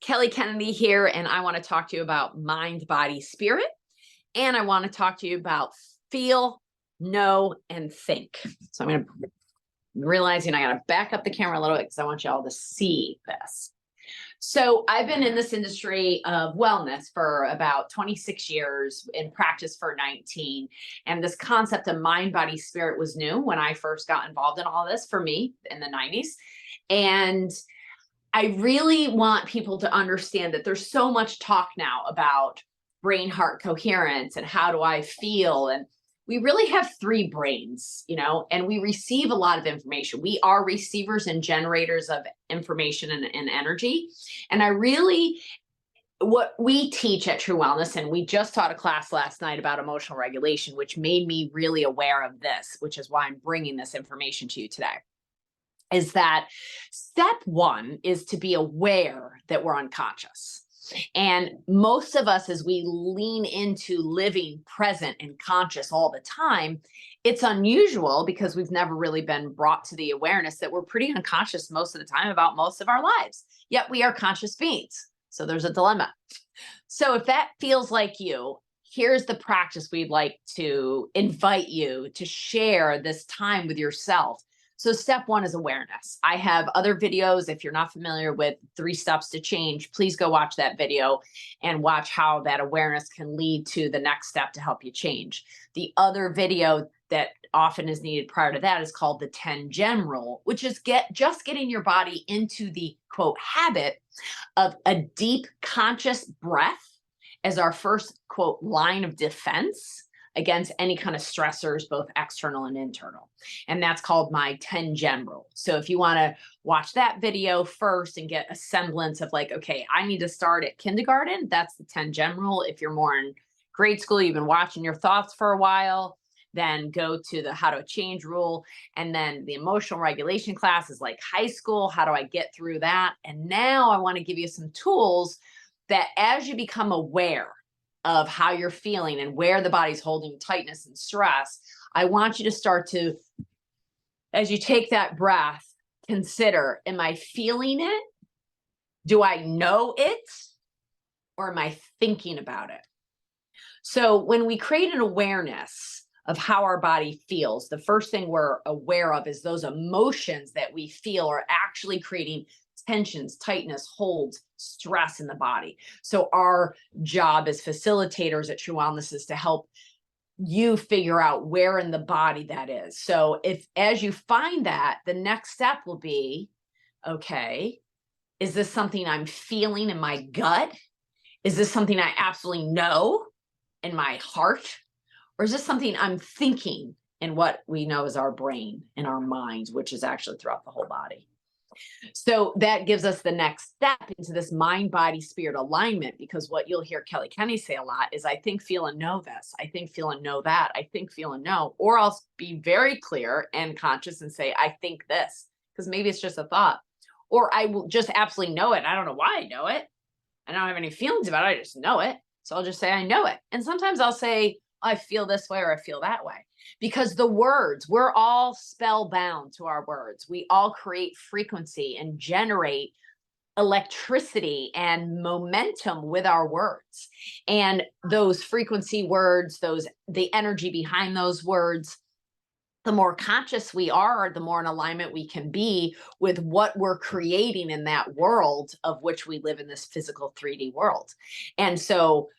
Kelly Kennedy here, and I want to talk to you about mind, body, spirit. And I want to talk to you about feel, know, and think. So I'm going to realizing I got to back up the camera a little bit because I want you all to see this. So I've been in this industry of wellness for about 26 years, in practice for 19. And this concept of mind, body, spirit was new when I first got involved in all this for me in the 90s. And I really want people to understand that there's so much talk now about brain heart coherence and how do I feel. And we really have three brains, and we receive a lot of information. We are receivers and generators of information and energy. And what we teach at True Wellness, and we just taught a class last night about emotional regulation, which made me really aware of this, which is why I'm bringing this information to you today. Is that step one is to be aware that we're unconscious. And most of us, as we lean into living present and conscious all the time, it's unusual because we've never really been brought to the awareness that we're pretty unconscious most of the time about most of our lives. Yet we are conscious beings. So there's a dilemma. So if that feels like you, here's the practice we'd like to invite you to share this time with yourself. So step one is awareness. I have other videos. If you're not familiar with 3 steps to change, please go watch that video and watch how that awareness can lead to the next step to help you change. The other video that often is needed prior to that is called the 10 gem rule, which is just getting your body into the quote habit of a deep conscious breath as our first quote line of defense against any kind of stressors, both external and internal. And that's called my 10 gem rule. So if you want to watch that video first and get a semblance of like, okay, I need to start at kindergarten, that's the 10 gem rule. If you're more in grade school, you've been watching your thoughts for a while, then go to the how to change rule. And then the emotional regulation class is like high school. How do I get through that? And now I want to give you some tools that as you become aware of how you're feeling and where the body's holding tightness and stress, I want you to start to, as you take that breath, consider, am I feeling it? Do I know it? Or am I thinking about it? So when we create an awareness of how our body feels, the first thing we're aware of is those emotions that we feel are actually creating tensions, tightness, holds, stress in the body. So our job as facilitators at True Wellness is to help you figure out where in the body that is. So if as you find that, the next step will be, okay, is this something I'm feeling in my gut? Is this something I absolutely know in my heart? Or is this something I'm thinking in what we know as our brain and our minds, which is actually throughout the whole body? So that gives us the next step into this mind, body, spirit alignment, because what you'll hear Kelly Kenny say a lot is I think, feel, and know this. I think, feel, and know that. I think, feel, and know. Or I'll be very clear and conscious and say, I think this, because maybe it's just a thought. Or I will just absolutely know it. I don't know why I know it. I don't have any feelings about it. I just know it. So I'll just say, I know it. And sometimes I'll say, I feel this way or I feel that way. Because the words, we're all spellbound to our words. We all create frequency and generate electricity and momentum with our words. And those frequency words, the energy behind those words, the more conscious we are, the more in alignment we can be with what we're creating in that world of which we live in this physical 3D world. And so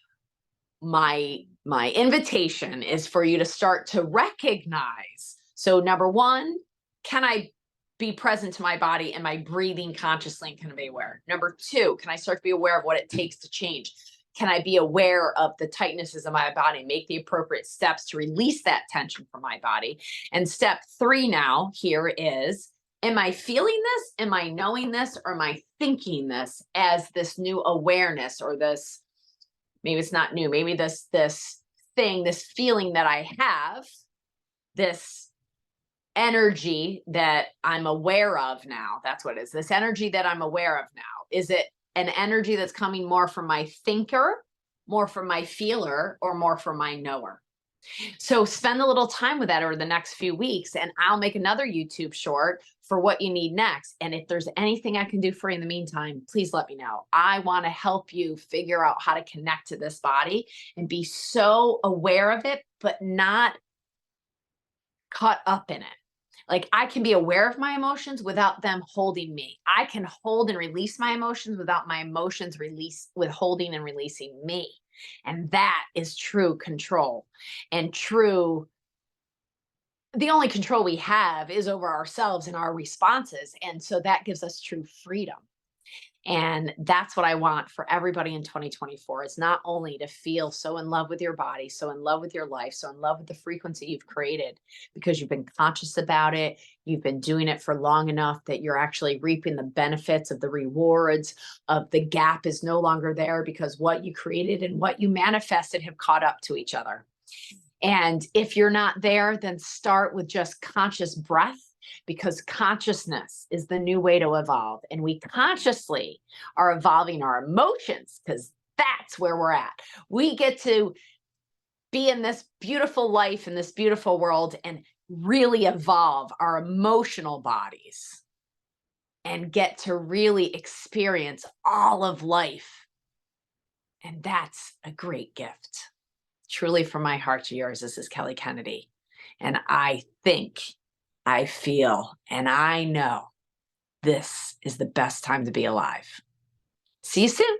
my invitation is for you to start to recognize. So number one, can I be present to my body? Am I breathing consciously and can I be aware? Number two, can I start to be aware of what it takes to change? Can I be aware of the tightnesses of my body, make the appropriate steps to release that tension from my body? And step 3 now here is, am I feeling this? Am I knowing this? Or am I thinking this as this new awareness or this, maybe it's not new, maybe this thing, this feeling that I have, this energy that I'm aware of now. That's what it is. This energy that I'm aware of now. Is it an energy that's coming more from my thinker, more from my feeler, or more from my knower? So spend a little time with that over the next few weeks, and I'll make another YouTube short for what you need next. And if there's anything I can do for you in the meantime, please let me know. I want to help you figure out how to connect to this body and be so aware of it, but not caught up in it. Like, I can be aware of my emotions without them holding me. I can hold and release my emotions without my emotions withholding and releasing me. And that is true control. And true, the only control we have is over ourselves and our responses. And so that gives us true freedom. And that's what I want for everybody in 2024, is not only to feel so in love with your body, so in love with your life, so in love with the frequency you've created because you've been conscious about it. You've been doing it for long enough that you're actually reaping the benefits of the rewards of the gap is no longer there because what you created and what you manifested have caught up to each other. And if you're not there, then start with just conscious breath, because consciousness is the new way to evolve. And we consciously are evolving our emotions because that's where we're at. We get to be in this beautiful life, in this beautiful world, and really evolve our emotional bodies and get to really experience all of life. And that's a great gift. Truly, from my heart to yours, this is Kelly Kennedy. And I think, I feel, and I know this is the best time to be alive. See you soon.